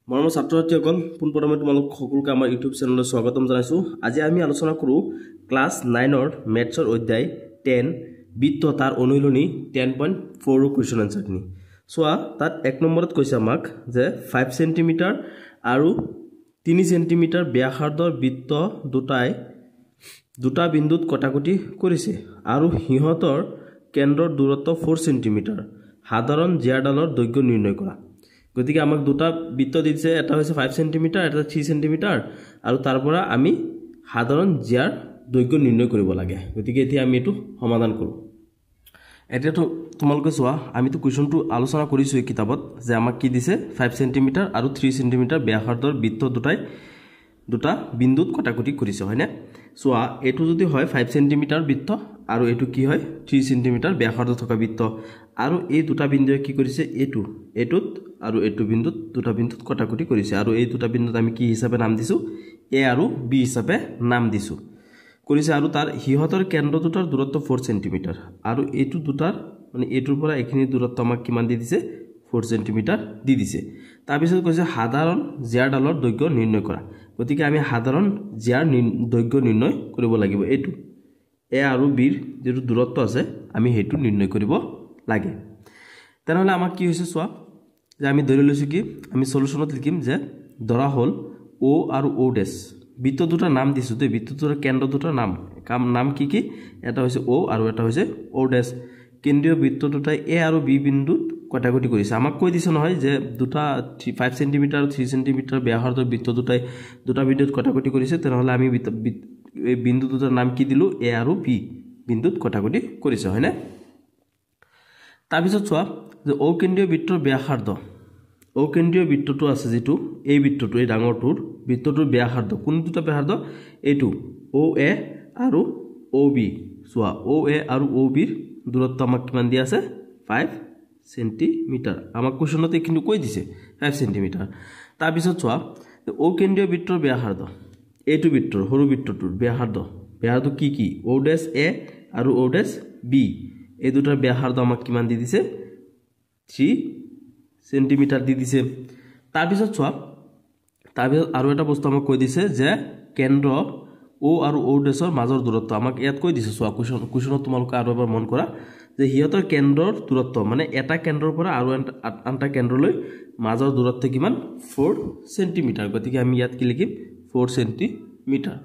মৰমৰ ছাত্ৰ-ছাত্ৰীসকল পোনপ্ৰথমে তোমালোক সকলোকে আমাৰ ইউটিউব চেনেললৈ স্বাগতম জনাইছো। আজি আমি আলোচনা কৰো ক্লাছ 9ৰ মেথছৰ অধ্যায় 10 বৃত্ত তাৰ অনুশীলনী 10.4 ৰ কোৱেশ্চন আনসাৰখিনি। সোৱা তাত এক নম্বৰত কৈছে আমাক যে 5 সেন্টিমিটাৰ আৰু 3 সেন্টিমিটাৰ ব্যাসাৰ্ধৰ বৃত্ত দুটা বিন্দুত কটাকটি কৰিছে আৰু হিহতৰ কেন্দ্ৰৰ দূৰত্ব 4 সেন্টিমিটাৰ। সাধাৰণ জিয়াৰডালৰ দৈৰ্ঘ্য নিৰ্ণয় কৰা। গতিকে আমাক দুটা বৃত্ত দিছে, এটা হৈছে 5 সেন্টিমিটাৰ, এটা 3 সেন্টিমিটাৰ আৰু তাৰ পৰা আমি সাধাৰণ জিয়াৰ দৈৰ্ঘ্য নিৰ্ণয় কৰিব লাগে। গতিকে এতিয়া আমি এটো সমাধান কৰো। এতিয়াতো তোমালোকে চোৱা, আমিতো কোৱেশ্চনটো আলোচনা কৰিছো এই কিতাপত যে আমাক কি দিছে 5 সেন্টিমিটাৰ আৰু 3 সেন্টিমিটাৰ ব্যাসাৰ্ধৰ বৃত্ত দুটা বিন্দুত কটাকটি কৰিছে, হয়নে? চোৱা এটো যদি হয় 5 সেন্টিমিটাৰ বৃত্ত আৰু এটো কি হয় 3 সেন্টিমিটাৰ ব্যাসাৰ্ধ থকা বৃত্ত আৰু এই দুটা বিন্দুৱে কি কৰিছে এটোত আৰু এটো বিন্দুত দুটা বিন্দুত কটাকটি কৰিছে আৰু এই দুটা বিন্দুত আমি কি হিচাপে নাম দিছো এ আৰু বি হিচাপে নাম দিছো কৰিছে আৰু তাৰ হিহতৰ কেন্দ্ৰ দুটাৰ দূৰত্ব 4 সেন্টিমিটাৰ আৰু এটো দুটাৰ মানে এটোৰ পৰা এখিনি দূৰত্ব আমাক কিমান দি দিছে 4 সেন্টিমিটাৰ দি দিছে। তাৰ পিছত কৈছে সাধাৰণ জিয়াৰডালৰ দৈৰ্ঘ্য নিৰ্ণয় কৰা। গতিকে আমি সাধাৰণ জিয়াৰ দৈৰ্ঘ্য নিৰ্ণয় কৰিব লাগিব। এটো এ আৰু বিৰ যেটো দূৰত্ব আছে আমি হেতু নিৰ্ণয় কৰিব লাগে। তেনেহলে আমাক কি হৈছে চোৱা যে আমি ধৰি লৈছো কি আমি সলিউশনত লিখিম যে ধৰা হল ও আৰু ও ডেশ বৃত্ত দুটাৰ নাম দিছো তে বৃত্ত দুটাৰ কেন্দ্ৰ দুটাৰ নাম কি এটা হৈছে ও আৰু এটা হৈছে ও ডেশ। কেন্দ্ৰীয় বৃত্ত দুটাই এ আৰু বি বিন্দুত কটাকটি কৰিছে। আমাক কৈ দিছে নহয় যে দুটা 5 সেন্টিমিটাৰ 3 সেন্টিমিটাৰ ব্যাসাৰ্ধৰ বৃত্ত দুটাই দুটা বিন্দুত কটাকটি কৰিছে। তেনেহলে আমি এই বিন্দু দুটাৰ নাম কি দিলো এ আৰু বি বিন্দুত কটাকটি কৰিছে, হয়নে? তাৰ পিছত চোৱা যে অকেন্দ্ৰীয় বৃত্তৰ ব্যাসাৰ্ধ অকেন্দ্ৰীয় বৃত্তটো আছে যেটো এই বৃত্তটো এই ডাঙৰটোৰ বৃত্তটোৰ ব্যাসাৰ্ধ কোন দুটা ব্যাসাৰ্ধ এইটো ও এ আৰু ও বি। চোৱা ও এ আৰু ও বিৰ দূৰত্ব আমাক কিমান দিয়া আছে 5 সেন্টিমিটাৰ। আমাক কোৱেশ্চনতে কিন্তু কৈ দিছে 5 সেন্টিমিটাৰ। তাৰ পিছত চোৱা অকেন্দ্ৰীয় বৃত্তৰ ব্যাসাৰ্ধ এইটো বৃত্তৰ সৰু বৃত্তটোৰ ব্যাসাৰ্ধ কি ও ডেশ এ আৰু ও ডেশ বি এই দুটাৰ ব্যাসাৰ্ধ আমাক কিমান দি দিছে 3 সেন্টিমিটাৰ দি দিছে। তাৰ পিছত চোৱা আৰু এটা বস্তু আমাক কৈ দিছে যে কেন্দ্ৰ ও আৰু ও ডেশৰ মাজৰ দূৰত্ব আমাক ইয়াত কৈ দিছে। চোৱা কোৱেশ্চনত তোমালোকে আৰু এবাৰ মন কৰা যে হিহতৰ কেন্দ্ৰৰ দূৰত্ব মানে এটা কেন্দ্ৰৰ পৰা আৰু আনটা কেন্দ্ৰলৈ মাজৰ দূৰত্ব কিমান 4 সেন্টিমিটাৰ। গতিকে আমি ইয়াত কি লিখিম 4 সেন্টিমিটাৰ।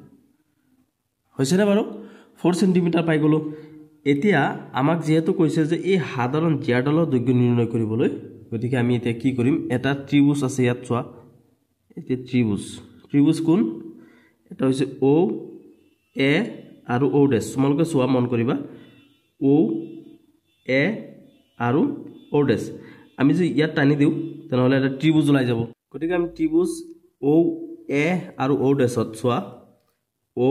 হৈছে না বাৰু 4 সেন্টিমিটাৰ পাই গলো। এতিয়া আমাক যেহেতু কৈছে যে এই সাধাৰণ জিয়াৰডালৰ দৈৰ্ঘ্য নিৰ্ণয় কৰিবলৈ, গতিকে আমি এতিয়া কি কৰিম এটা ত্ৰিভুজ আছে ইয়াত চোৱা এতিয়া ত্ৰিভুজ কোন এটা হৈছে ও এ আৰু ও ডেশ। তোমালোকে চোৱা মন কৰিবা ও এ আৰু ও ডেশ আমি যদি ইয়াত টানি দিও তেনেহলে এটা ত্ৰিভুজ ওলাই যাব। গতিকে আমি ত্ৰিভুজ ও এ আৰু ও ডেশত চোৱা ও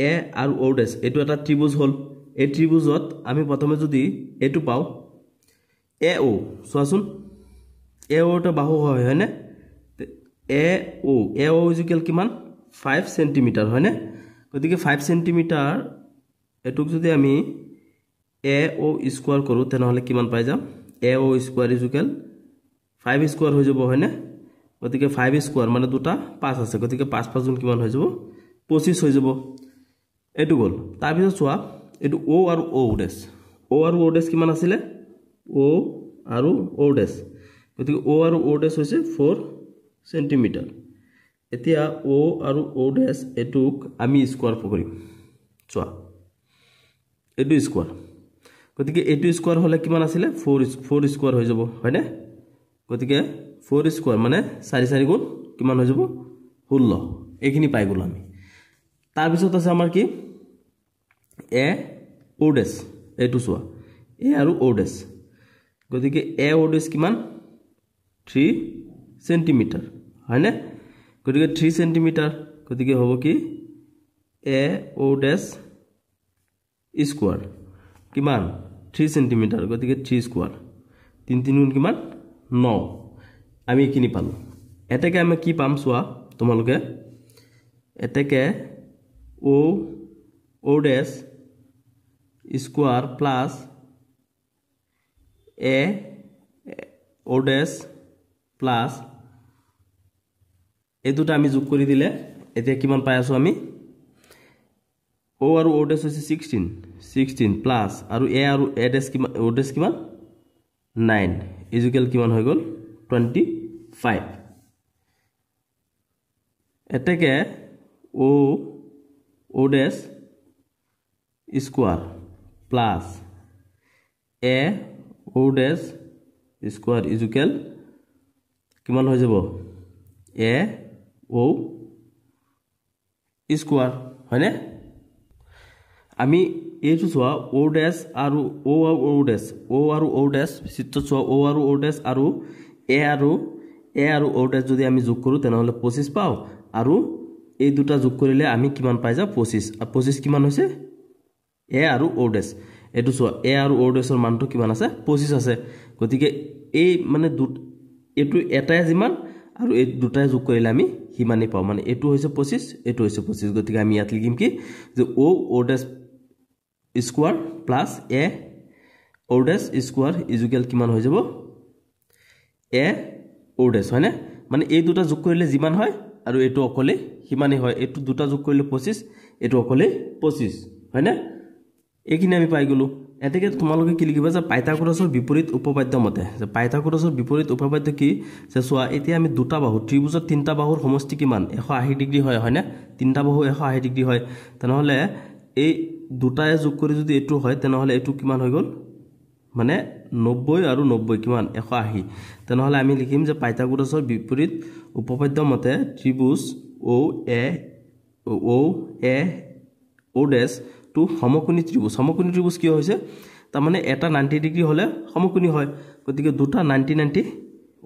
এ আৰু ও ডেশ এটো এটা ত্ৰিভুজ হল। এই ত্ৰিভুজত আমি প্ৰথমে যদি এটো পাও এ ও চোৱাচোন এ ও এটা বাহু হয়, হয়নে? এ ও ইকুয়াল কিমান 5 সেন্টিমিটাৰ, হয়নে? গতিকে 5 সেন্টিমিটাৰ এটুক যদি আমি এ ও স্কয়াৰ কৰো তেনেহলে কিমান পাই যাম এ ও স্কয়াৰ ইকুয়াল 5 স্কয়াৰ হৈ যাব, হয়নে? গতিকে 5 স্কয়াৰ মানে দুটা 5 আছে, গতিকে 5 5 গুণ কিমান হৈ যাব 25 হৈ যাব। এটো গল। তাৰ পিছত চোৱা এটো ও আৰু ও ডেশ কিমান আছিল ও আৰু ও ডেশ। গতিকে ও আৰু ও ডেশ হৈছে 4 সেন্টিমিটাৰ। এতিয়া ও আৰু ও ডেশ এটুক আমি স্কয়াৰ কৰিম। চোৱা এটো স্কয়াৰ, গতিকে এটো স্কয়াৰ হলে কিমান আছিল 4 স্কয়াৰ হৈ যাব, হয়নে? গতিকে 4 স্কয়াৰ মানে 4 4 গুণ কিমান হৈ যাব 16 এইখিনি পাই গলো আমি। তাৰ পিছত আছে আমাৰ কি এ ও ডেশ এটো চোৱা এ আৰু ও ডেশ। গতিকে এ ও ডেশ কিমান 3 সেন্টিমিটাৰ, হয়নে? গতিকে 3 সেন্টিমিটাৰ গতিকে হ'ব কি এ ও ডেশ স্কয়াৰ কিমান 3 সেন্টিমিটাৰ। গতিকে 3 স্কয়াৰ 3 3 গুণ কিমান 9 আমি কিনি পালো। এটাকে আমি কি পাম চোৱা তোমালোকে এটাকে ও ডেশ স্কয়াৰ প্লাস এ ও ডেশ প্লাস এই দুটা আমি যোগ কৰি দিলে এতিয়া কিমান পাই আছো আমি O আৰু O ডেছ হৈছে 16 প্লাস আৰু A আৰু A ডেছ কিমান O ডেছ কিমান 9 ইকুৱেল কিমান হৈ গল 25 এতেকে O dash square plus A O dash square equal কিমান হৈ যাব A O স্কয়াৰ হয়নে আমি এইটো চোৱা O ডেছ আৰু O আৰু O ডেছ চিত্ৰ চোৱা O আৰু O ডেছ আৰু A আৰু O ডেছ যদি আমি যোগ কৰো তেনহলে 25 পাও আৰু এই দুটা যোগ কৰিলে আমি কিমান পাই যা 25 কিমান হৈছে A আৰু O ডেছ এটো চোৱা A আৰু O ডেছৰ মানটো কিমান আছে 25 আছে গতিকে এই মানে এটো এটাই যিমান আৰু এই দুটাই যোগ কৰিলে আমি হিমানি পাও মানে এটো হৈছে 25 এটো হৈছে 25 গতিকে আমি ইয়াত লিখিম কি যে O dash square plus A O dash square equal কিমান হৈ যাব A O ডেছ হয়নে মানে এই দুটা যোগ কৰিলে যিমান হয় আৰু এটো অকলে হিমানি হয় এটো দুটা যোগ কৰিলে 25 এটো অকলে 25 হয়নে এইখিনি আমি পাই গলো এতেকে তোমালোকে কি লিখিবা যে পাইথাগোৰাছৰ বিপৰীত উপপাদ্য মতে যে পাইথাগোৰাছৰ বিপৰীত উপপাদ্য কি যে সোয়া এতিয়া আমি দুটা বাহু ত্ৰিভুজৰ তিনটা বাহুৰ সমষ্টি কিমান 180 ডিগ্ৰী হয় হয়নে তিনটা বাহু 180 ডিগ্ৰী হয় তেনহলে এই দুটায়ে যোগ কৰি যদি এটো হয় তেনহলে এটো কিমান হৈ গল মানে 90 আৰু 90 কিমান 180 তেনহলে আমি লিখিম যে পাইথাগোৰাছৰ বিপৰীত উপপাদ্য মতে ত্ৰিভুজ O ডেছ টু সমকোণী ত্ৰিভুজ কি হৈছে তাৰ মানে এটা 90 ডিগ্ৰী হলে সমকোণী হয় গতিকে দুটা 90 90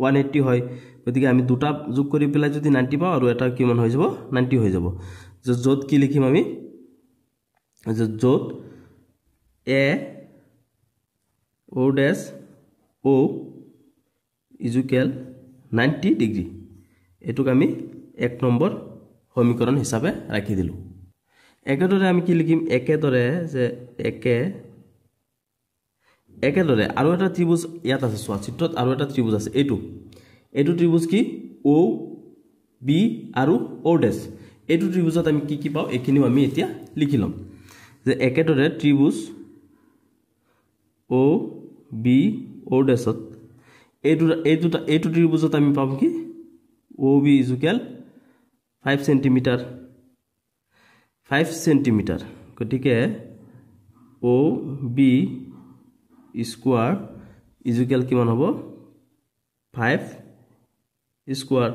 180 হয় গতিকে আমি দুটা যোগ কৰি পেলাই যদি 90 পাও আৰু এটা কিমান হৈ যাব 90 হৈ যাব যত কি লিখিম আমি যত A O dash O equal 90 degree এটুক আমি এক নম্বৰ সমীকৰণ হিচাপে ৰাখি দিলো একেদৰে আমি কি লিখিম একেদৰে যে একেদৰে আৰু এটা ত্ৰিভুজ ইয়াত আছে সোৱা চিত্ৰত আৰু এটা ত্ৰিভুজ আছে এটো ত্ৰিভুজ কি O B আৰু O ডেছ এটো ত্ৰিভুজত আমি কি পাও এখিনিও আমি এতিয়া লিখি লম যে একেদৰে ত্ৰিভুজ O B O ডেছত এটো ত্ৰিভুজত আমি পাম কি OB ইকুৱেল 5 সেন্টিমিটাৰ গতিকে OB স্কয়াৰ ইকুৱেল কিমান হ'ব 5 স্কয়ার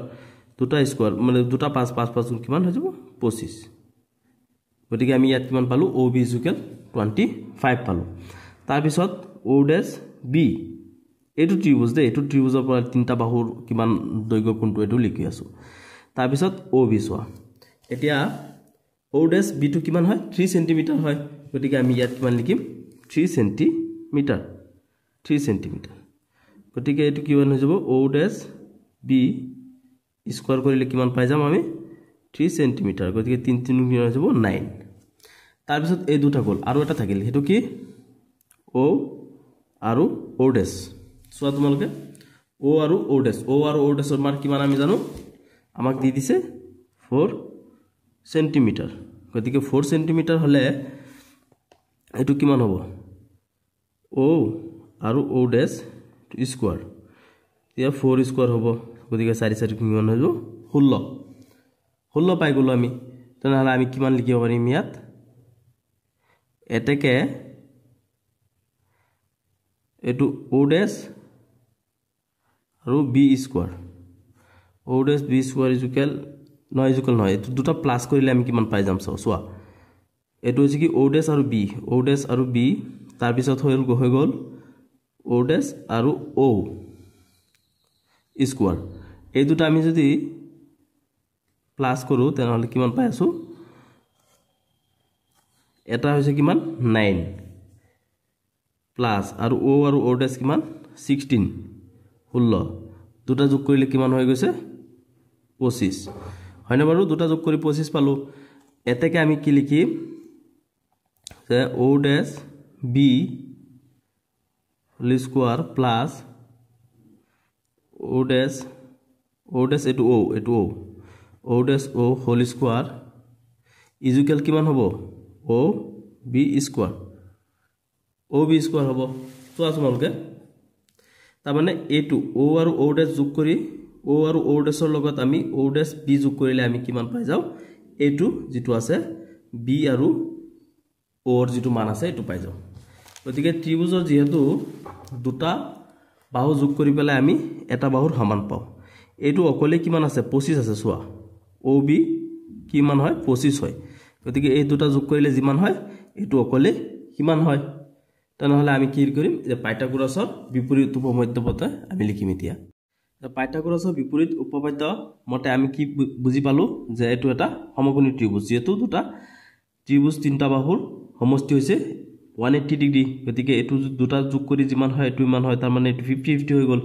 দুটা স্কয়ার মানে দুটা 5 5 5 কিমান হৈ যাব 25 গতিকে আমি ইয়াত কিমান পালো OB ইকুৱেল 25 পালো তাৰ পিছত O ডেছ B এটো ত্ৰিভুজ দে এটো ত্ৰিভুজৰ পৰা তিনটা বাহুৰ কিমান দৈৰ্ঘ্য কোনটো এটো লিখি আছো তাৰ পিছত OB সোৱা এতিয়া O ডেছ B টু কিমান হয় 3 সেন্টিমিটার হয় গতিকে আমি ইয়াত কিমান লিখিম 3 সেন্টিমিটার গতিকে এটো কিমান হৈ যাব O ডেছ B স্কয়ার কৰিলে কিমান পাই যাম আমি 3 সেন্টিমিটাৰ গতিকে 3 3 কিমান হৈ যাব 9 তাৰ পিছত এই দুটা গল আৰু এটা থাকিল হেতু কি O আৰু O ডেছ সোৱা তোমালোকে O আৰু O ডেছৰ মান কিমান আমি জানো আমাক দি দিছে 4 সেন্টিমিটাৰ গতিকে 4 সেন্টিমিটাৰ হলে এটো কিমান হ'ব O আৰু O ডেছ স্কয়ার ইয়া 4 স্কয়ার হ'ব গতিকে 4 4 কিমান হৈ যাব 16 পাই গলো আমি তেনহলে আমি কিমান লিখিব পাৰিম ইয়াত এতেকে এটো O ডেছ আৰু B square O dash B square equal নহয় এটো দুটা প্লাস কৰিলে আমি কিমান পাই যাম সোৱা এটো হৈছে কি O ডেছ আৰু B তাৰ পিছত হৈ গল O ডেছ আৰু O স্কয়াৰ এই দুটা আমি যদি প্লাস কৰো তেনহলে কিমান পাই আছো এটা হৈছে কিমান 9 প্লাস আৰু O ডেছ কিমান 16 দুটা যোগ কৰিলে কিমান হৈ গৈছে 25 হয়নে বাৰু দুটা যোগ কৰি 25 পালো এতেকে আমি কি লিখিম যে O dash B whole square plus O dash এটো O O dash O whole square is equal কিমান হ'ব O B square O B square হ'ব তো তোমালোকে তাৰ মানে এটো O আৰু O dash যোগ কৰি O আৰু O dashৰ লগত আমি O dash B যোগ কৰিলে আমি কিমান পাই যাও এটো যেটো আছে B আৰু O ৰ যেটো মান আছে এটো পাই যাও গতিকে ত্ৰিভুজৰ যেহেতু দুটা বাহু যোগ কৰি পেলাই আমি এটা বাহুৰ সমান পাও এটো অকলে কিমান আছে 25 আছে সোয়া OB কিমান হয় 25 হয় গতিকে এই দুটা যোগ কৰিলে যিমান হয় এটো অকলে কিমান হয় তেনেহলে আমি কি কৰিম যে পাইথাগোৰাছৰ বিপৰীত উপপাদ্য আমি লিখিম এতিয়া পাইথাগোৰাছৰ বিপৰীত উপপাদ্য মতে আমি কি বুজি পালো যে এটো এটা সমকোণী ত্ৰিভুজ যেহেতু দুটা ত্ৰিভুজ তিনটা বাহুৰ সমষ্টি হৈছে 180 ডিগ্ৰী গতিকে এটো দুটা যোগ কৰি যিমান হয় এটো ইমান হয় তাৰ মানে 50 50 হৈ গল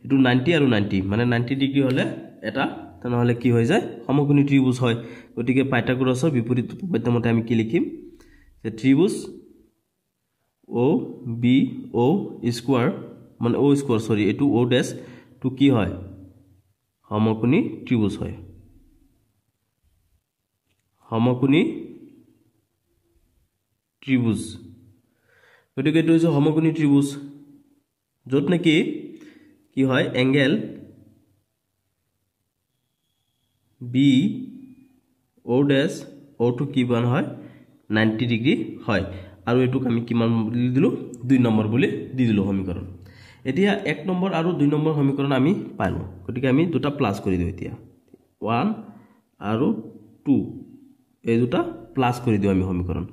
এটো 90 আৰু 90 মানে 90 ডিগ্ৰী হলে এটা তেনেহলে কি হৈ যায় সমকোণী ত্ৰিভুজ হয় গতিকে পাইথাগোৰাছৰ বিপৰীত উপপাদ্য মতে আমি কি লিখিম যে ত্ৰিভুজ O B O স্কয়াৰ মানে O স্কয়াৰ সৰি এটো O ড্যাশ টু কি হয় সমকোণী ত্ৰিভুজ হয় সমকোণী ত্ৰিভুজ গতিকে এটো হৈছে সমকোণী ত্ৰিভুজ যত নেকি কি হয় angle B O dash O two কিমান হয় 90 ডিগ্ৰী হয় আৰু এটুক আমি কিমান বুলি দিলো 2 নম্বৰ বুলি দি দিলো সমীকৰণ এতিয়া 1 নম্বৰ আৰু 2 নম্বৰ সমীকৰণ আমি পালো গতিকে আমি দুটা প্লাস কৰি দিও এতিয়া 1 আৰু 2 এই দুটা প্লাস কৰি দিও আমি সমীকৰণ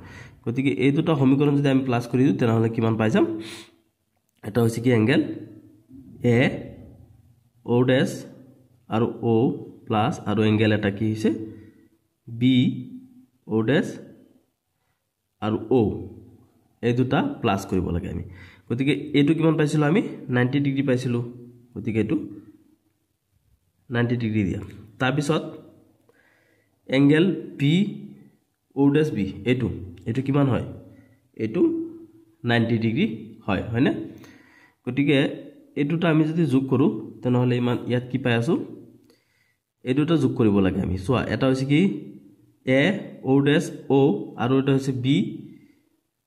গতিকে এই দুটা সমীকৰণ যদি আমি প্লাস কৰি দিও তেনেহলে কিমান পাই যাম এটা হৈছে কি এংগেল A O ড্যাশ আৰু O প্লাস আৰু এংগেল এটা কি হৈছে B O ড্যাশ আৰু O এই দুটা প্লাস কৰিব লাগে আমি গতিকে এটো কিমান পাইছিলো আমি 90 ডিগ্ৰী পাইছিলো গতিকে এটো 90 ডিগ্ৰী দিয়া তাৰ পিছত angle B O dash B এটো কিমান হয় এটো 90 ডিগ্ৰী হয় হয়নে গতিকে এটোটা আমি যদি যোগ কৰো তেনেহলে ইমান ইয়াত কি পাই আছো এটোটা যোগ কৰিব লাগে আমি সোয়া এটা হৈছে কি A O ড্যাশ O আৰু এটা হৈছে B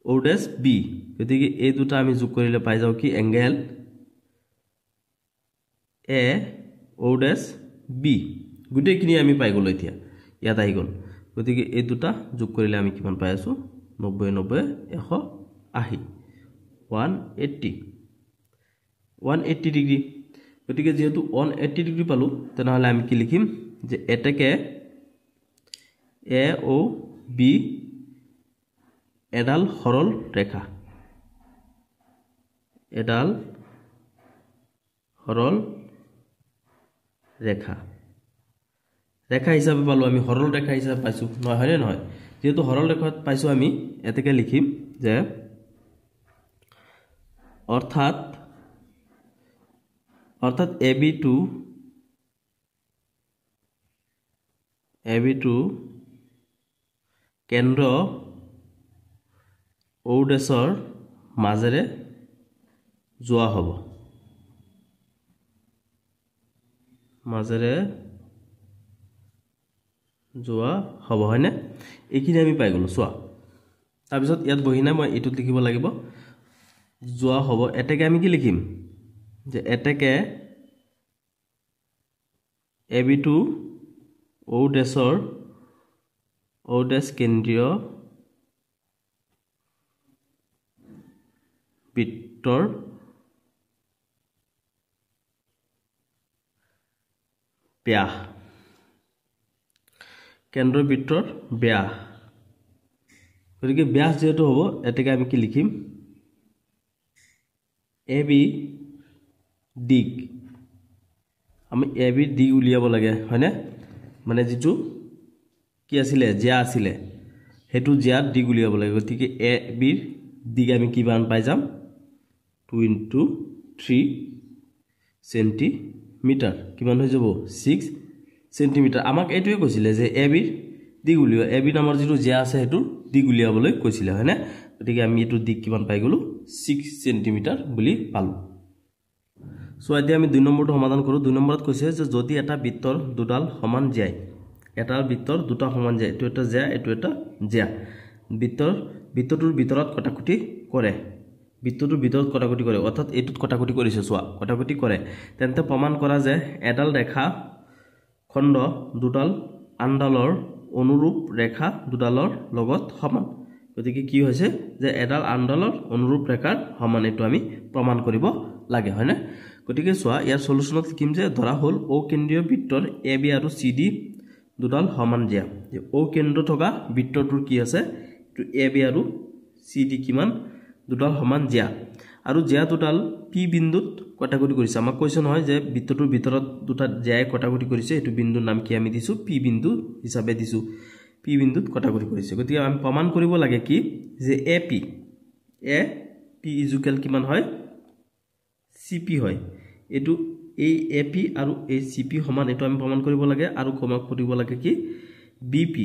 O ড্যাশ B গতিকে এই দুটা আমি যোগ কৰিলে পাই যাও কি angle A O dash B গুটেইখিনি আমি পাই গলো এতিয়া ইয়াত আহি গল গতিকে এই দুটা যোগ কৰিলে আমি কিমান পাই আছো 90 90 180 180 ডিগ্ৰী গতিকে যেহেতু 180 ডিগ্ৰী পালো তেনেহলে আমি কি লিখিম যে এটাকে A O B এডাল সৰল ৰেখা এডাল সৰল ৰেখা ৰেখা হিচাপে পালো আমি সৰল ৰেখা হিচাপে পাইছো নহয় হয়নে নহয় যেহেতু সৰল ৰেখাত পাইছো আমি এটাকে লিখিম যে অৰ্থাৎ AB to কেন্দ্ৰ O ড্যাশৰ মাজেৰে যোৱা হ'ব হয়নে এইখিনি আমি পাই গলো সোয়া তাৰ পিছত ইয়াত বহিনা মই এটো লিখিব লাগিব যোৱা হ'ব এটাকে আমি কি লিখিম যে এটাকে AB to O ড্যাশৰ O dash কেন্দ্ৰীয় বৃত্তৰ ব্যাস কেন্দ্ৰ বৃত্তৰ ব্যাস গতিকে ব্যাস যেটো হ'ব এটাকে আমি কি লিখিম AB দিক আমি AB দিক উলিয়াব লাগে হয়নে মানে যেটো কি আছিল জিয়া আছিল হেতু জিয়াত দিক উলিয়াব লাগে গতিকে AB দিক আমি কিমান পাই যাম 2 into 3 সেন্টিমিটার কিমান হৈ যাব 6 সেন্টিমিটার আমাক এটোই কৈছিল যে AB দিক উলিয়া AB নামৰ যেটো জিয়া আছে হেতু দিক উলিয়াবলৈ কৈছিল হয়নে গতিকে আমি এটো দিক কিমান পাই গলো 6 সেন্টিমিটার বুলি পালো সো এতিয়া আমি 2 নম্বৰটো সমাধান কৰো 2 নম্বৰত কৈছে যে যদি এটা বৃত্তৰ দুডাল সমান যায় এটা বৃত্তৰ দুটা সমান জ্যা এটো এটা জ্যা এটো এটা জ্যা বৃত্তটোৰ ভিতৰত কটাকটি কৰে বৃত্তটোৰ ভিতৰত কটাকটি কৰে অৰ্থাৎ এটোত কটাকটি কৰিছে চোৱা কটাকটি কৰে তেন্তে প্ৰমাণ কৰা যে এডাল ৰেখা খণ্ড দুডাল আনডালৰ অনুৰূপ ৰেখা দুডালৰ লগত সমান গতিকে কি হৈছে যে এডাল আনডালৰ অনুৰূপ ৰেখাৰ সমান এটো আমি প্ৰমাণ কৰিব লাগে হয়নে গতিকে চোৱা ইয়াৰ সলিউশনত লিখিম যে ধৰা হল ও কেন্দ্ৰীয় বৃত্তৰ AB আৰু CD দুডাল সমান জ্যা যে ও কেন্দ্ৰ থকা বৃত্তটোৰ কি আছে এটো AB আৰু CD কিমান দুডাল সমান জ্যা আৰু জ্যা দুডাল P বিন্দুত কটাকটি কৰিছে আমাক কৈছে নহয় যে বৃত্তটোৰ ভিতৰত দুটা জ্যায়ে কটাকটি কৰিছে এটো বিন্দুৰ নাম কি আমি দিছো P বিন্দু হিচাপে দিছো P বিন্দুত কটাকটি কৰিছে গতিকে আমি প্ৰমাণ কৰিব লাগে কি যে AP কিমান হয় CP হয় এটো এই AP আৰু এই CP সমান এটো আমি প্ৰমাণ কৰিব লাগে আৰু কমক কৰিব লাগে কি BP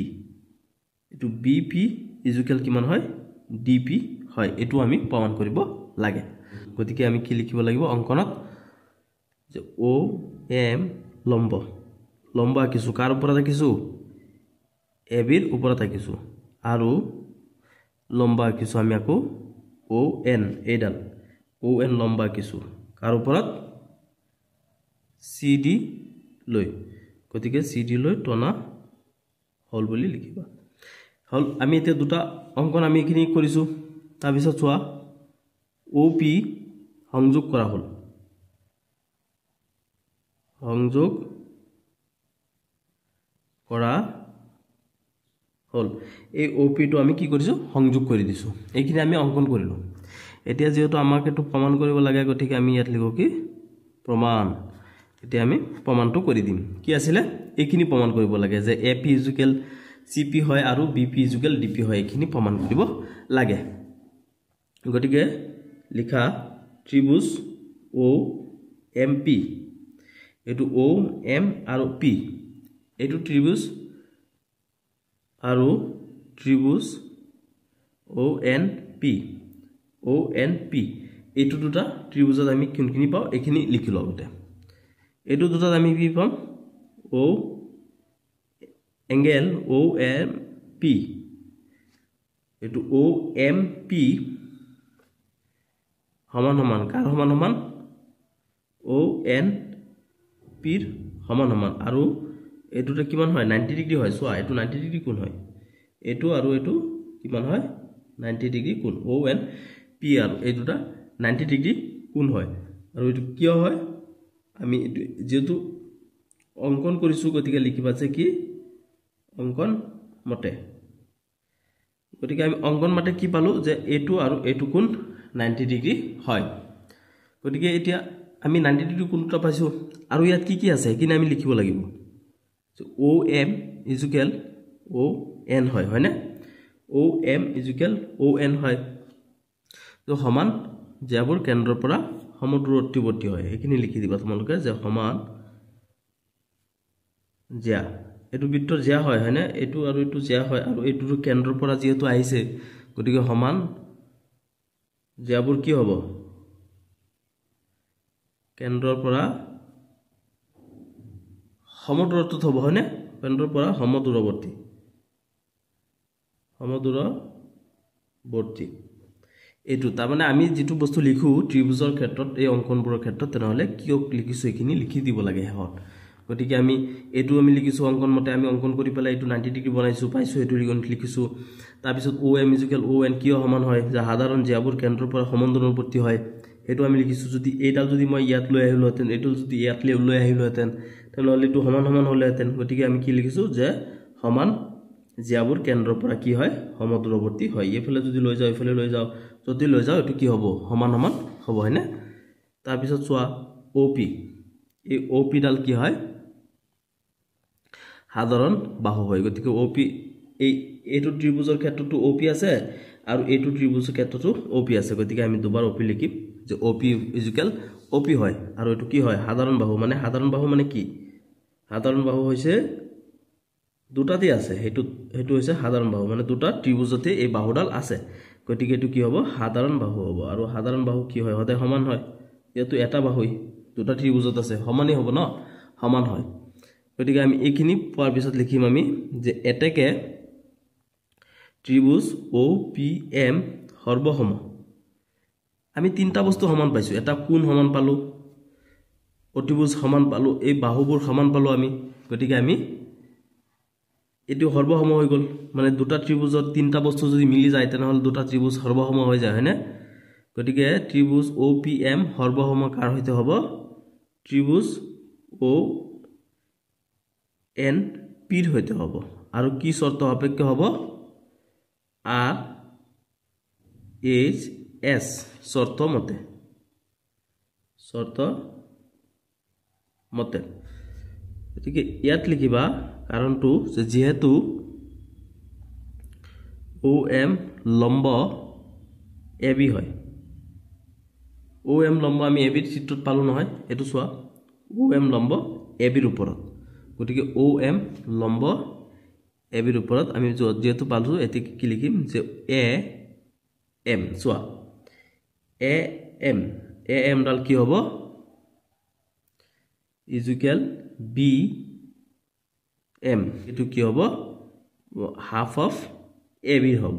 এটো BP কিমান হয় DP হয় এটো আমি প্ৰমাণ কৰিব লাগে গতিকে আমি কি লিখিব লাগিব অঙ্কনত যে OM লম্ব আঁকিছো কাৰ ওপৰত আঁকিছো AB ৰ ওপৰত আঁকিছো আৰু লম্ব আঁকিছো আমি আকৌ ON এইডাল ON লম্ব আঁকিছো কাৰ ওপৰত CD লৈ গতিকে CD লৈ টনা হল বুলি লিখিবা হল আমি এতিয়া দুটা অঙ্কন আমি এখিনি কৰিছো তাৰ পিছত চোৱা OP সংযোগ কৰা হল সংযোগ কৰা হল এই OP টো আমি কি কৰিছো সংযোগ কৰি দিছো এইখিনি আমি অঙ্কন কৰিলো এতিয়া যেহেতু আমাক এটো প্ৰমাণ কৰিব লাগে গতিকে আমি ইয়াত লিখো কি প্ৰমাণ এতিয়া আমি প্ৰমাণটো কৰি দিম কি আছিল এইখিনি প্ৰমাণ কৰিব লাগে যে AP CP হয় আৰু BP DP হয় এইখিনি প্ৰমাণ কৰিব লাগে গতিকে লিখা ত্ৰিভুজ OMP এটো OM আৰু P এটো ত্ৰিভুজ আৰু ত্ৰিভুজ ONP এটো দুটা ত্ৰিভুজত আমি কোনখিনি পাও এখিনি লিখি লওতে এটো দুটাত আমি কি পাম O এঙ্গেল OMP এটো OMP সমান কাৰ সমান ONP ৰ সমান আৰু এটোতে কিমান হয় 90 ডিগ্ৰী হয় সোয়া এটো 90 ডিগ্ৰী কোণ হয় এটো আৰু এটো কিমান হয় 90 ডিগ্ৰী কোণ ONP আৰু এই দুটা 90 ডিগ্ৰী কোণ হয় আৰু এটো কিয় হয় আমি যেটো অঙ্কন কৰিছো গতিকে লিখিবা যে কি অঙ্কন মতে গতিকে আমি অঙ্কন মতে কি পালো যে এটো আৰু এটো কোণ 90 ডিগ্ৰী হয় গতিকে এতিয়া আমি 90 ডিগ্ৰী কোণটা পাইছো আৰু ইয়াত কি আছে কিনে আমি লিখিব লাগিব OM ON হয় না OM ON হয় তো সমান জ্যাবোৰ কেন্দ্ৰৰ পৰা সমদূৰত্বৱৰ্তী হয় এইখিনি লিখি দিবা তোমালোকে যে সমান জ্যা এটো বৃত্তৰ জ্যা হয় না এটো আৰু এটো জ্যা হয় আৰু এটো কেন্দ্ৰৰ পৰা যেহেতু আহিছে গতিকে সমান জ্যাবোৰ কি হ'ব কেন্দ্ৰৰ পৰা সমদূৰত্ব হ'ব হয়নে কেন্দ্ৰৰ পৰা সমদূৰৱৰ্তী এটো তাৰ মানে আমি যেটো বস্তু লিখো ত্ৰিভুজৰ ক্ষেত্ৰত এই অঙ্কনবোৰৰ ক্ষেত্ৰত তেনেহলে কিয় লিখিছো এখিনি লিখি দিব লাগে হত গতিকে আমি এটো আমি লিখিছো অঙ্কন মতে আমি অঙ্কন কৰি পেলাই এটো 90 ডিগ্ৰী বনাইছো পাইছো এটো ৰিগন লিখিছো তাৰ পিছত OM ON কিয় সমান হয় যে সাধাৰণ জ্যাবোৰ কেন্দ্ৰৰ পৰা সমদূৰৱৰ্তী হয় এটো আমি লিখিছো যদি এইডাল যদি মই ইয়াত লৈ আহিলোহেতেন এটো যদি ইয়াত লৈ আহিলোহেতেন তেনেহলে এটো সমান হলেহেতেন গতিকে আমি কি লিখিছো যে সমান জ্যাবোৰ কেন্দ্ৰৰ পৰা কি হয় সমদূৰৱৰ্তী হয় এফালে যদি লৈ যাও এফালে লৈ যাও যদি লৈ যাও এটো কি হ'ব সমান হ'ব হয়নে তাৰ পিছত চোৱা OP এই OP ডাল কি হয় সাধাৰণ বাহু হয় গতিকে OP এইটো ত্ৰিভুজৰ ক্ষেত্ৰটো OP আছে আৰু এইটো ত্ৰিভুজৰ ক্ষেত্ৰটো OP আছে গতিকে আমি দুবাৰ OP লিখিম যে OP OP হয় আৰু এটো কি হয় সাধাৰণ বাহু মানে কি সাধাৰণ বাহু হৈছে দুটাতে আছে হেতু হৈছে সাধাৰণ বাহু মানে দুটা ত্ৰিভুজতে এই বাহুডাল আছে গতিকে এটো কি হ'ব সাধাৰণ বাহু হ'ব আৰু সাধাৰণ বাহু কি হয় হতে সমান হয় যেটো এটা বাহুই দুটা ত্ৰিভুজত আছে সমানই হ'ব ন সমান হয় গতিকে আমি এইখিনি পোৱাৰ পিছত লিখিম আমি যে এতেকে ত্ৰিভুজ OPM সৰ্বসম আমি তিনটা বস্তু সমান পাইছো এটা কোণ সমান পালো অতিভুজ সমান পালো এই বাহুবোৰ সমান পালো আমি গতিকে আমি এটো সৰ্বসম হৈ গল মানে দুটা ত্ৰিভুজৰ তিনটা বস্তু যদি মিলি যায় তেনেহলে দুটা ত্ৰিভুজ সৰ্বসম হৈ যায় হয়নে গতিকে ত্ৰিভুজ OPM সৰ্বসম কাৰ হৈতে হ'ব ত্ৰিভুজ ONP ৰ হৈতে হ'ব আৰু কি শৰ্ত সাপেক্ষে হ'ব RHS শৰ্ত মতে গতিকে ইয়াত লিখিবা কাৰণটো যে যেহেতু OM লম্ব AB হয় OM লম্ব আমি AB চিত্ৰত পালো নহয় এটো চোৱা OM লম্ব AB ৰ ওপৰত গতিকে OM লম্ব AB ৰ ওপৰত আমি যেহেতু পালো এতি কি লিখিম যে AM চোৱা AM ডাল কি হ'ব ইকুয়াল BM এটো কি হ'ব হাফ অফ AB হ'ব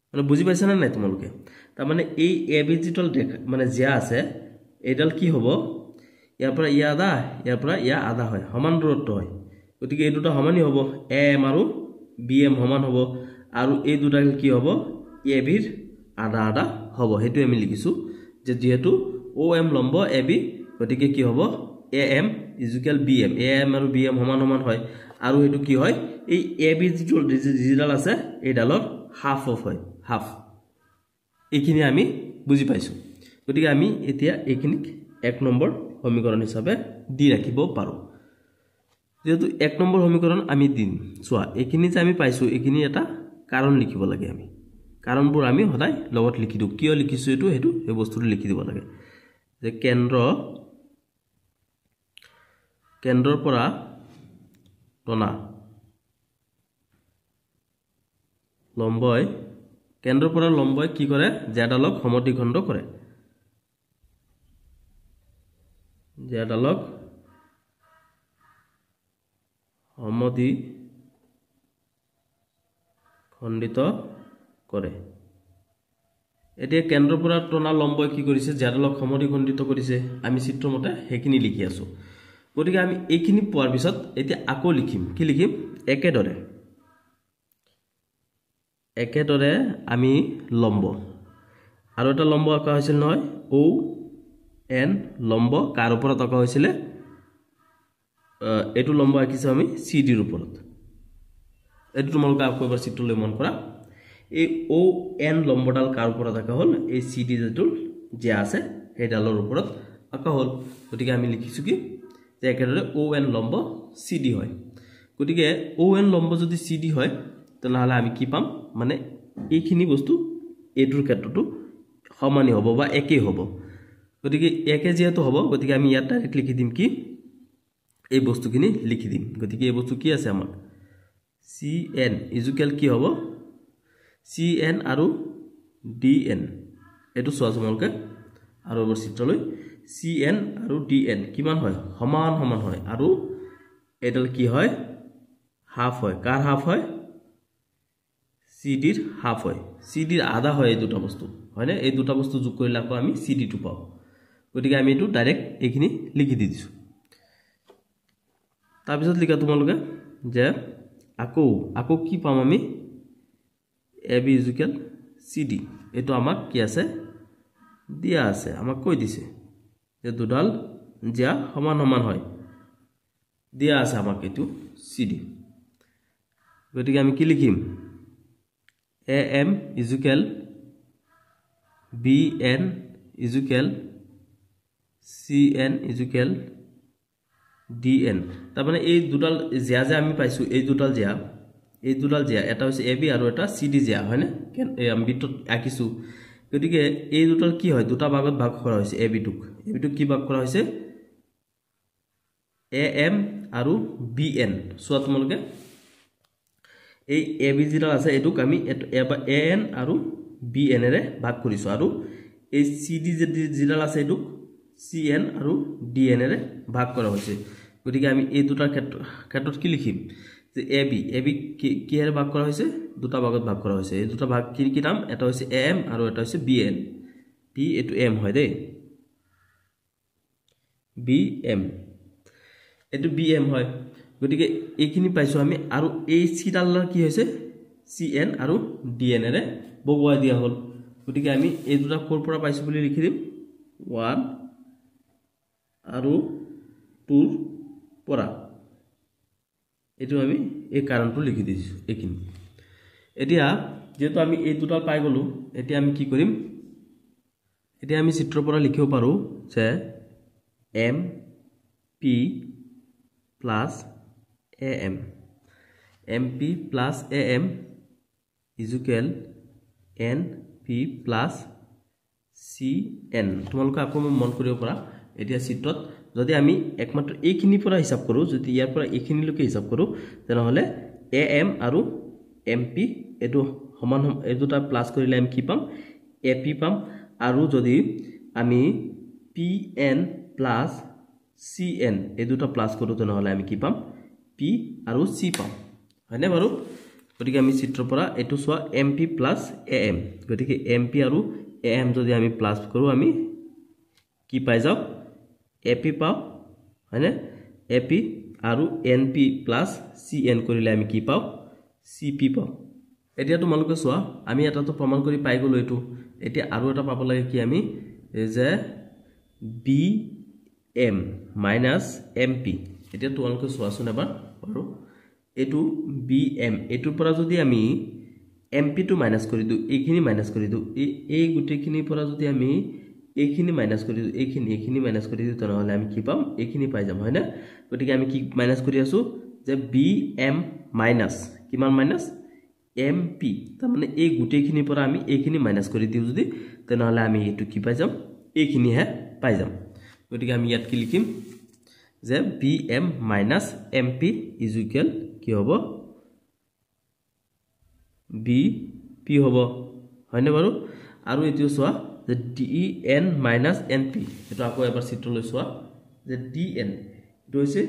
মানে বুজি পাইছা না নাই তোমালোকে তাৰ মানে এই AB যিটল মানে জিয়া আছে এডাল কি হ'ব ইয়াৰ পৰা ইয়া আধা হয় সমান দূৰত্ব হয় গতিকে এই দুটা সমানই হ'ব AM আৰু BM সমান হ'ব আৰু এই দুটা কি হ'ব AB ৰ আধা হ'ব হেতু আমি লিখিছো যে যেহেতু OM লম্ব AB গতিকে কি হ'ব AM ইকুয়াল BM AM আৰু BM সমান হয় আৰু এটো কি হয় এই AB যিডাল আছে এই ডালৰ হাফ অফ হয় হাফ এইখিনি আমি বুজি পাইছো গতিকে আমি এতিয়া এইখিনি 1 নম্বৰ সমীকৰণ হিচাপে দি ৰাখিব পাৰো যেহেতু 1 নম্বৰ সমীকৰণ আমি দিম চোৱা এইখিনি যে আমি পাইছো এইখিনি এটা কাৰণ লিখিব লাগে আমি কাৰণবোৰ আমি সদায় লগত লিখি দিও কিয় লিখিছো এটো হেতু এই বস্তুটো লিখি দিব লাগে যে কেন্দ্ৰৰ পৰা টনা লম্বই কেন্দ্ৰৰ পৰা লম্বই কি কৰে জেডালক সমদ্বিখণ্ড কৰে জেডালক সমদ্বিখণ্ডিত কৰে এতিয়া কেন্দ্ৰৰ পৰা টনা লম্বই কি কৰিছে জেডালক সমদ্বিখণ্ডিত কৰিছে আমি চিত্ৰমতে হেখিনি লিখি আছো গতিকে আমি এইখিনি পোৱাৰ পিছত এতিয়া আকৌ লিখিম কি লিখিম একেদৰে আমি লম্ব আৰু এটা লম্ব আঁকা হৈছিল নহয় ON লম্ব কাৰ ওপৰত আঁকা হৈছিল এটো লম্ব আঁকিছো আমি CD ৰ ওপৰত এটো তোমালোকে আকৌ এবাৰ চিত্ৰলৈ মন কৰা এই ON লম্বডাল কাৰ ওপৰত আঁকা হ'ল এই CD যেটো যে আছে সেই ডালৰ ওপৰত আঁকা হ'ল গতিকে আমি লিখিছো কি যে একেদৰে ON লম্ব CD হয় গতিকে ON লম্ব যদি CD হয় তেনেহলে আমি কি পাম মানে এইখিনি বস্তু এটোৰ ক্ষেত্ৰটো সমানই হ'ব বা একেই হ'ব গতিকে একে যেহেতু হ'ব গতিকে আমি ইয়াত ডাইৰেক্ট লিখি দিম কি এই বস্তুখিনি লিখি দিম গতিকে এই বস্তু কি আছে আমাৰ CN ইকুয়াল কি হ'ব CN আৰু DN এটো চোৱা তোমালোকে আৰু এবাৰ চিত্ৰলৈ CN আৰু DN কিমান হয় সমান হয় আৰু এডাল কি হয় হাফ হয় কাৰ হাফ হয় CD ৰ হাফ হয় CD ৰ আধা হয় এই দুটা বস্তু হয়নে এই দুটা বস্তু যোগ কৰিলে আকৌ আমি CD টো পাও গতিকে আমি এটো ডাইৰেক্ট এইখিনি লিখি দিছো তাৰ পিছত লিখা তোমালোকে যে আকৌ কি পাম আমি AB ইকুয়াল CD এটো আমাক কি আছে দিয়া আছে আমাক কৈ দিছে যে দুডাল জিয়া সমান হয় দিয়া আছে আমাক এটো CD গতিকে আমি কি লিখিম AM equal BN equal CN equal DN তাৰ মানে এই দুডাল জিয়া যে আমি পাইছো এই দুডাল জিয়া এটা হৈছে AB আৰু এটা CD জিয়া হয় না আমি বিটত আকিছো গতিকে এই দুটাৰ কি হয় দুটা ভাগত ভাগ কৰা হৈছে AB টুক কি ভাগ কৰা হৈছে AM আৰু BN সোৱা তোমালোকে এই AB যিডাল আছে এটুক আমি AN আৰু BN এৰে ভাগ কৰিছো আৰু এই CD যিডাল আছে এটুক CN আৰু DN এৰে ভাগ কৰা হৈছে গতিকে আমি এই দুটাৰ ক্ষেত্ৰত কি লিখিম যে এ বি কিহেৰে ভাগ কৰা হৈছে দুটা ভাগত ভাগ কৰা হৈছে এই দুটা ভাগ কি নাম এটা হৈছে এম আৰু এটা হৈছে বিএন পি এটো এম হয় দেই বিএম এটো বিএম হয় গতিকে এইখিনি পাইছো আমি আৰু এই সিডালৰ কি হৈছে সিএন আৰু ডিএন এৰে বগুৱাই দিয়া হল গতিকে আমি এই দুটা কোৰ পৰা পাইছো বুলি লিখি দিম 1 আৰু 2 পৰা এটো আমি এই কাৰণটো লিখি দিছো এইখিনি এতিয়া যেটো আমি এই দুটা পাই গলো এতিয়া আমি কি কৰিম এতিয়া আমি চিত্ৰৰ পৰা লিখিব পাৰো যে M P plus am mp plus am is equal np plus cn তোমালোকে আকৌ মন কৰিব পৰা এতিয়া চিত্ৰত যদি আমি একমাত্ৰ এইখিনি পৰা হিসাব কৰো যদি ইয়াৰ পৰা এইখিনি লৈকে হিসাব কৰো তেনহলে am আৰু mp এটো সমান এই দুটা প্লাস কৰিলে আমি কি পাম ap পাম আৰু যদি আমি pn plus cn এই দুটা প্লাস কৰো তেনহলে আমি কি পাম p আৰু c পাম হয়নে বাৰু গতিকে আমি চিত্ৰৰ পৰা এটো সোৱা mp plus am গতিকে mp আৰু am যদি আমি প্লাস কৰো আমি কি পাই যাও ap পাও হয়নে ap আৰু np plus cn কৰিলে আমি কি পাও cp পাও এতিয়া তোমালোকে সোৱা আমি এটাটো প্ৰমাণ কৰি পাই গলো এটো এতিয়া আৰু এটা পাব লাগে কি আমি যে bm minus mp এতিয়া তোমালোকে সোৱাচোন এবাৰ আৰু এটো bm এটোৰ পৰা যদি আমি mp টো মাইনাস কৰি দিও এইখিনি মাইনাস কৰি দিও এই গুটেখিনি পৰা যদি আমি এইখিনি মাইনাস কৰি দিও এইখিনি মাইনাস কৰি দিও তেনহলে আমি কি পাম এইখিনি পাই যাম হয় না গতিকে আমি কি মাইনাস কৰি আছো যে bm মাইনাস কিমান মাইনাস mp তাৰ মানে এই গুটেখিনি পৰা আমি এইখিনি মাইনাস কৰি দিও যদি তেনহলে আমি এটো কি পাই যাম এইখিনি হে পাই যাম গতিকে আমি ইয়াত কি লিখিম যে bm minus mp is equal কি হ'ব bp হ'ব হয়নে বাৰু আৰু এটো সোৱা যে dn minus np এটো আকৌ এবাৰ চিত্ৰ লৈ সোৱা যে dn এটো হৈছে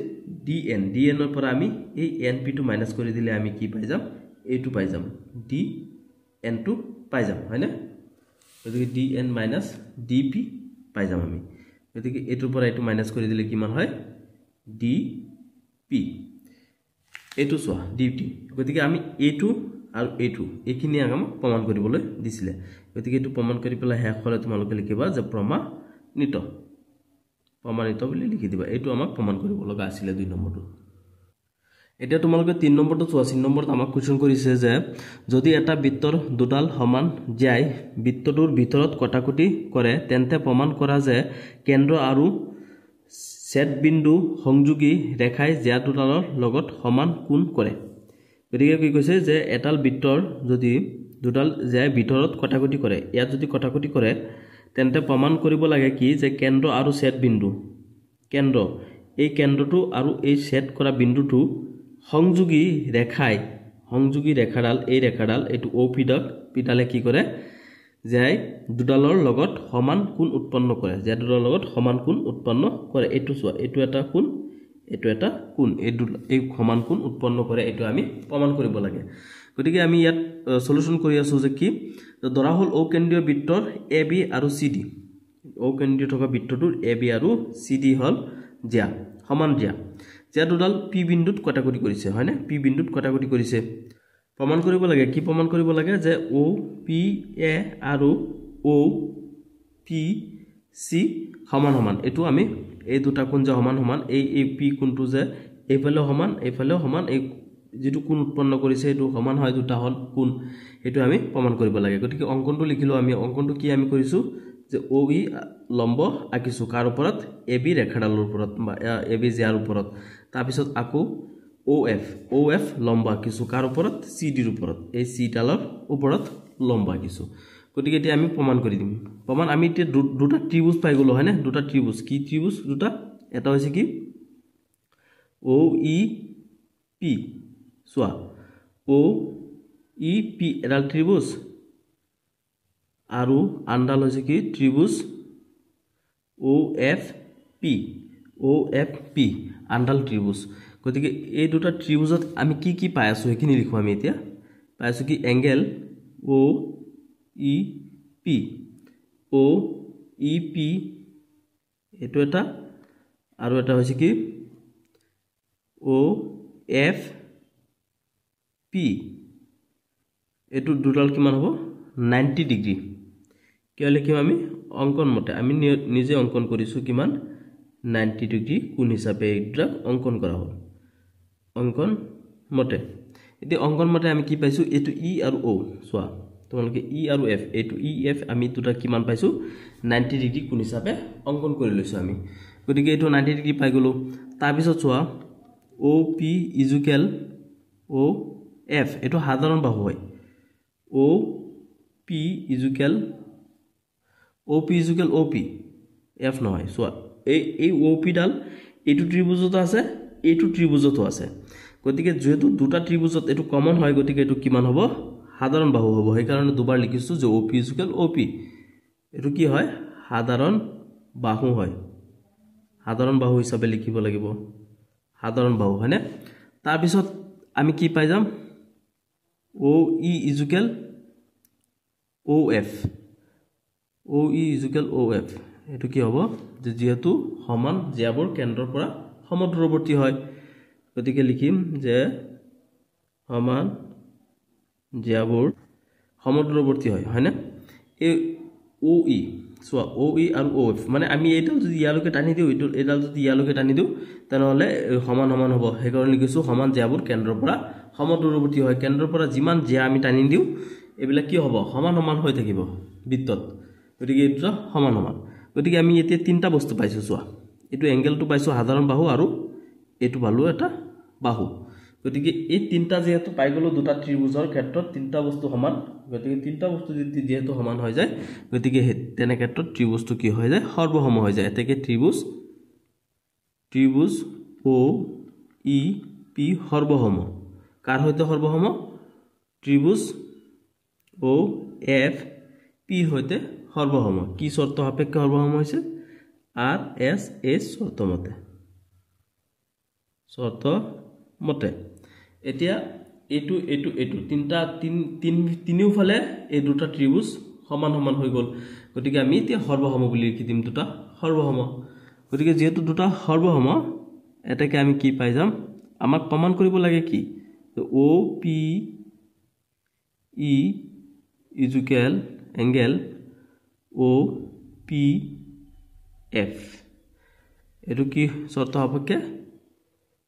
dn ৰ পৰা আমি এই np টো মাইনাস কৰি দিলে আমি কি পাই যাম এইটো পাই যাম dn টো পাই যাম হয়নে গতিকে dn minus dp পাই যাম আমি গতিকে এটোৰ পৰা এটো মাইনাস কৰি দিলে কিমান হয় dp এটো সোৱা dt গতিকে আমি এটো আৰু এটো এইখিনি আগম প্ৰমাণ কৰিবলৈ দিছিলে গতিকে এটো প্ৰমাণ কৰি পেলাই শেষ হলে তোমালোকে লিখিবা যে প্ৰমাণিত বুলি লিখি দিবা এটো আমাক প্ৰমাণ কৰিব লগা আছিল 2 নম্বৰটো এতিয়া তোমালোকে 3 নম্বৰটো চোৱা 3 নম্বৰত আমাক কোৱেশ্চন কৰিছে যে যদি এটা বৃত্তৰ দুডাল সমান যায় বৃত্তটোৰ ভিতৰত কটাকটি কৰে তেন্তে প্ৰমাণ কৰা যে কেন্দ্ৰ আৰু সেট বিন্দু সংযোগী ৰেখাই জ্যা দুডালৰ লগত সমান কোণ কৰে গতিকে কি কৈছে যে এটাল বৃত্তৰ যদি দুডাল জ্যাৰ ভিতৰত কটাকটি কৰে ইয়াত যদি কটাকটি কৰে তেন্তে প্ৰমাণ কৰিব লাগে কি যে কেন্দ্ৰ আৰু সেট বিন্দু কেন্দ্ৰ এই কেন্দ্ৰটো আৰু এই সেট কৰা বিন্দুটো সংযোগী ৰেখাডাল এই ৰেখাডাল এটো OP পিডালে কি কৰে যে দুডালৰ লগত সমান কোণ উৎপন্ন কৰে যে দুডালৰ লগত সমান কোণ উৎপন্ন কৰে এটো সোৱা এটো এটা কোণ এটো এটা কোণ এই সমান কোণ উৎপন্ন কৰে এটো আমি প্ৰমাণ কৰিব লাগে গতিকে আমি ইয়াত সলিউশন কৰি আছো যে কি ধৰা হল ও কেন্দ্ৰীয় বৃত্তৰ AB আৰু CD ও কেন্দ্ৰীয় থকা বৃত্তটোৰ AB আৰু CD হল জ্যা সমান জ্যা জ্যা দুডাল P বিন্দুত কটাকটি কৰিছে হয় না P বিন্দুত কটাকটি কৰিছে প্ৰমাণ কৰিব লাগে কি প্ৰমাণ কৰিব লাগে যে OPA আৰু OPC সমান এটো আমি এই দুটা কোণ যে সমান এই P কোণটো যে এইফালেও সমান এই যেটো কোণ উৎপন্ন কৰিছে এটো সমান হয় দুটা হল কোণ এটো আমি প্ৰমাণ কৰিব লাগে গতিকে অঙ্কনটো লিখিলো আমি অঙ্কনটো কি আমি কৰিছো যে OE লম্ব আকিছো কাৰ ওপৰত AB ৰেখাডালৰ ওপৰত বা AB জ্যাৰ ওপৰত তাৰ পিছত আকৌ OF লম্ব আকিছো কাৰ ওপৰত CD ৰ ওপৰত এই C ডালৰ ওপৰত লম্ব আকিছো গতিকে এতিয়া আমি প্ৰমাণ কৰি দিম প্ৰমাণ আমি এতিয়া দুটা ত্ৰিভুজ পাই গলো হয় না দুটা ত্ৰিভুজ কি ত্ৰিভুজ দুটা এটা হৈছে কি OEP সোৱা OEP এডাল ত্ৰিভুজ আৰু আনডাল হৈছে কি ত্ৰিভুজ OFP আণ্ডাল ত্ৰিভুজ গতিকে এই দুটা ত্ৰিভুজত আমি কি কি পাই আছো হেখিনি লিখো আমি এতিয়া পাই আছো কি এংগেল ও ই পি ও ই পি এটো এটা আৰু এটা হৈছে কি ও এফ পি এটো দুটাল কিমান হ'ব 90 ডিগ্ৰী কিয় লিখিম আমি অঙ্কন মতে আমি নিজে অঙ্কন কৰিছো কিমান 90 ডিগ্ৰী কোণ হিচাপে এটা অঙ্কন কৰা হ'ল অঙ্কন মতে এতি অঙ্কন মতে আমি কি পাইছো এটো ই আৰু ও সোৱা তোমালোকে ই আৰু এফ এটো ই এফ আমি দুটা কিমান পাইছো 90 ডিগ্ৰী কোণ হিচাপে অঙ্কন কৰি লৈছো আমি গতিকে এটো 90 ডিগ্ৰী পাই গলো তাৰ পিছত সোৱা O P equal O F এটো সাধাৰণ বাহু হয় O P equal OP equal OP F নহয় সোৱা এই OP ডাল এটো ত্ৰিভুজত আছে এটো ত্ৰিভুজত আছে গতিকে যেহেতু দুটা ত্ৰিভুজত এটো কমন হয় গতিকে এটো কিমান হ'ব সাধাৰণ বাহু হ'ব সেই কাৰণে দুবাৰ লিখিছো যে OP ইজুকেল OP এটো কি হয় সাধাৰণ বাহু হয় সাধাৰণ বাহু হিচাপে লিখিব লাগিব সাধাৰণ বাহু হয়নে তাৰ পিছত আমি কি পাই যাম OE equal OF OE equal OF এটো কি হ'ব যে যেহেতু সমান জ্যাবোৰ কেন্দ্ৰৰ পৰা সমদূৰৱৰ্তী হয় গতিকে লিখিম যে সমান জ্যাবোৰ সমদূৰৱৰ্তী হয় হয়নে এই OE সোৱা OE আৰু OF মানে আমি এইটো যদি ইয়ালৈকে টানি দিও এডাল যদি ইয়ালৈকে টানি দিও তেনেহলে সমান সমান হ'ব সেই কাৰণে লিখিছো সমান জ্যাবোৰ কেন্দ্ৰৰ পৰা সমদূৰৱৰ্তী হয় কেন্দ্ৰৰ পৰা যিমান জ্যা আমি টানি দিও এবিলা কি হ'ব সমান সমান হৈ থাকিব বৃত্তত গতিকে এটা সমান সমান গতিকে আমি এতিয়া তিনটা বস্তু পাইছো সোৱা এটো এংগেলটো পাইছো সাধাৰণ বাহু আৰু এটো পালো এটা বাহু গতিকে এই তিনটা যেহেতু পাই গলো দুটা ত্ৰিভুজৰ ক্ষেত্ৰত তিনটা বস্তু সমান গতিকে তিনটা বস্তু যেহেতু সমান হৈ যায় গতিকে তেনে ক্ষেত্ৰত ত্ৰিভুজটো কি হৈ যায় সৰ্বসম হৈ যায় এতেকে ত্ৰিভুজ ও ই পি সৰ্বসম কাৰ হৈতে সৰ্বসম ত্ৰিভুজ ও এফ পি হৈতে সৰ্বসম কি শৰ্ত সাপেক্ষে সৰ্বসম হৈছে আৰ এস এস শৰ্ত মতে এতিয়া এটু এটু এটু তিনটা তিনিওফালে এই দুটা ত্ৰিভুজ সমান সমান হৈ গল গতিকে আমি এতিয়া সৰ্বসম বুলি লিখি দিম দুটা সৰ্বসম গতিকে যেহেতু দুটা সৰ্বসম এটাকে আমি কি পাই যাম আমাক প্ৰমাণ কৰিব লাগে কি O P E equal angle O P F এটো কি শর্ত সাপেক্ষে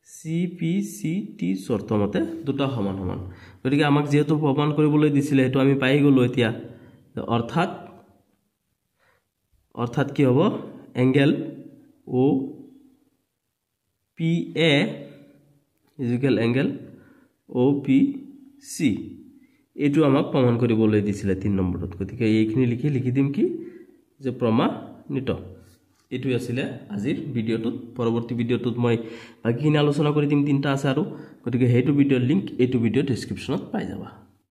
সি পি সি টি শর্ত মতে দুটা সমান সমান গতিকে আমাক যেহেতু প্ৰমাণ কৰিবলৈ দিছিলে এটো আমি পাই গলো এতিয়া অৰ্থাৎ কি হ'ব angle O P A equal angle O P C এটো আমাক প্ৰমাণ কৰিবলৈ দিছিলে 3 নম্বৰত গতিকে এইখিনি লিখি দিম কি যে প্ৰমাণিত এটো আছিল আজিৰ ভিডিওটোত পৰৱৰ্তী ভিডিওটোত মই বাকিখিনি আলোচনা কৰি দিম তিনটা আছে আৰু গতিকে হেতু ভিডিওৰ লিংক এটো ভিডিও ডেসক্ৰিপচনত পাই যাবা